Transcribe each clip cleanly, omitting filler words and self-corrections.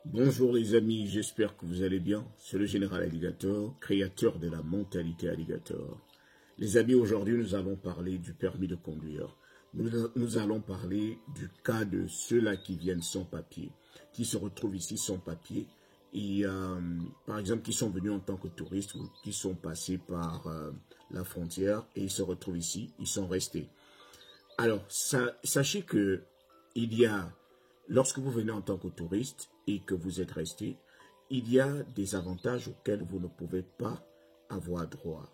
Bonjour les amis, j'espère que vous allez bien. C'est le général Alligator, créateur de la mentalité Alligator. Les amis, aujourd'hui nous allons parler du permis de conduire. Nous allons parler du cas de ceux-là qui viennent sans papier, qui se retrouvent ici sans papier, et par exemple qui sont venus en tant que touristes ou qui sont passés par la frontière et ils se retrouvent ici, ils sont restés. Alors, sachez que lorsque vous venez en tant que touriste et que vous êtes resté, il y a des avantages auxquels vous ne pouvez pas avoir droit.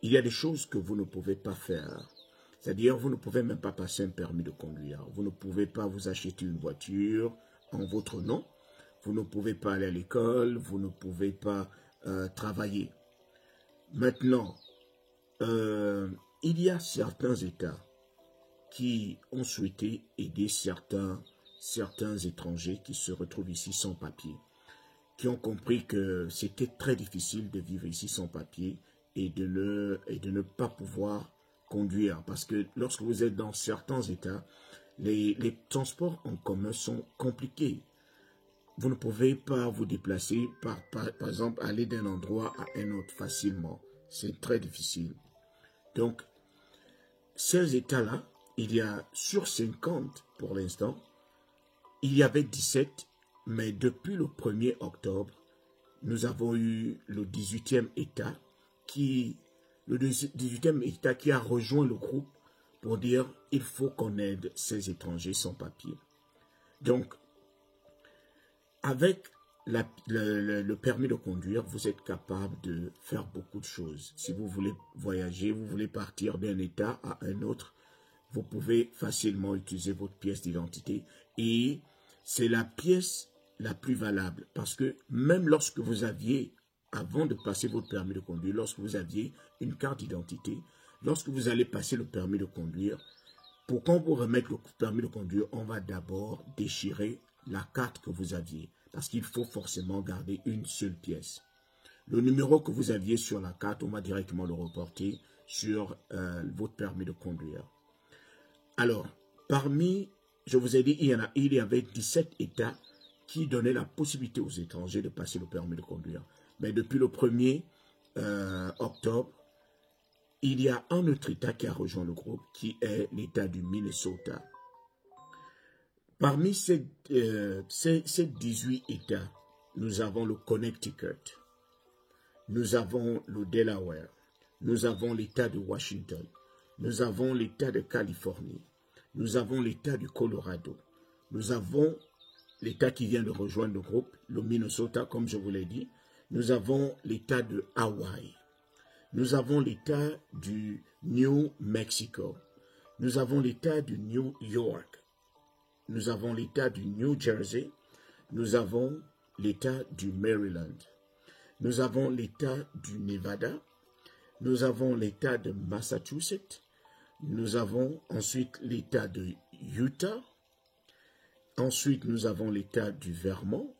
Il y a des choses que vous ne pouvez pas faire. C'est-à-dire, vous ne pouvez même pas passer un permis de conduire. Vous ne pouvez pas vous acheter une voiture en votre nom. Vous ne pouvez pas aller à l'école. Vous ne pouvez pas travailler. Maintenant, il y a certains États qui ont souhaité aider certains étrangers qui se retrouvent ici sans papier, qui ont compris que c'était très difficile de vivre ici sans papier et de ne pas pouvoir conduire. Parce que lorsque vous êtes dans certains États, les transports en commun sont compliqués. Vous ne pouvez pas vous déplacer, par exemple, aller d'un endroit à un autre facilement. C'est très difficile. Donc, ces États-là, il y a sur 50 pour l'instant, il y avait 17, mais depuis le 1er octobre, nous avons eu le 18e État qui a rejoint le groupe pour dire il faut qu'on aide ces étrangers sans papier. Donc, avec le permis de conduire, vous êtes capable de faire beaucoup de choses. Si vous voulez voyager, vous voulez partir d'un État à un autre, vous pouvez facilement utiliser votre pièce d'identité et c'est la pièce la plus valable parce que même lorsque vous aviez, avant de passer votre permis de conduire, lorsque vous aviez une carte d'identité, lorsque vous allez passer le permis de conduire, pour qu'on vous remette le permis de conduire, on va d'abord déchirer la carte que vous aviez parce qu'il faut forcément garder une seule pièce. Le numéro que vous aviez sur la carte, on va directement le reporter sur votre permis de conduire. Alors, je vous ai dit, il y avait 17 États qui donnaient la possibilité aux étrangers de passer le permis de conduire. Mais depuis le 1er octobre, il y a un autre État qui a rejoint le groupe, qui est l'État du Minnesota. Parmi ces 18 États, nous avons le Connecticut, nous avons le Delaware, nous avons l'État de Washington, nous avons l'État de Californie, nous avons l'État du Colorado, nous avons l'État qui vient de rejoindre le groupe, le Minnesota, comme je vous l'ai dit, nous avons l'État de Hawaï, nous avons l'État du New Mexico, nous avons l'État du New York, nous avons l'État du New Jersey, nous avons l'État du Maryland, nous avons l'État du Nevada, nous avons l'État de Massachusetts, nous avons ensuite l'État de Utah, ensuite nous avons l'État du Vermont,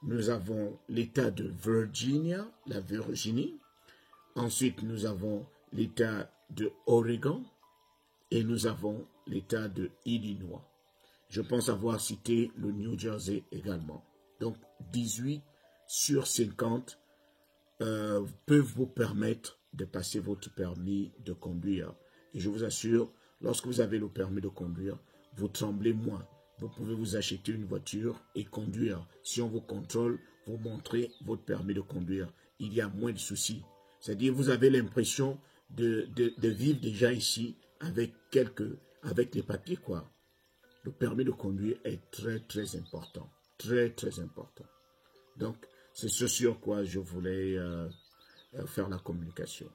nous avons l'État de Virginia, la Virginie, ensuite nous avons l'État de Oregon et nous avons l'État de Illinois. Je pense avoir cité le New Jersey également. Donc 18 sur 50 peuvent vous permettre de passer votre permis de conduire. Et je vous assure, lorsque vous avez le permis de conduire, vous tremblez moins. Vous pouvez vous acheter une voiture et conduire. Si on vous contrôle, vous montrez votre permis de conduire. Il y a moins de soucis. C'est-à-dire vous avez l'impression de vivre déjà ici avec les papiers, quoi. Le permis de conduire est très, très important. Très, très important. Donc, c'est ce sur quoi je voulais faire la communication.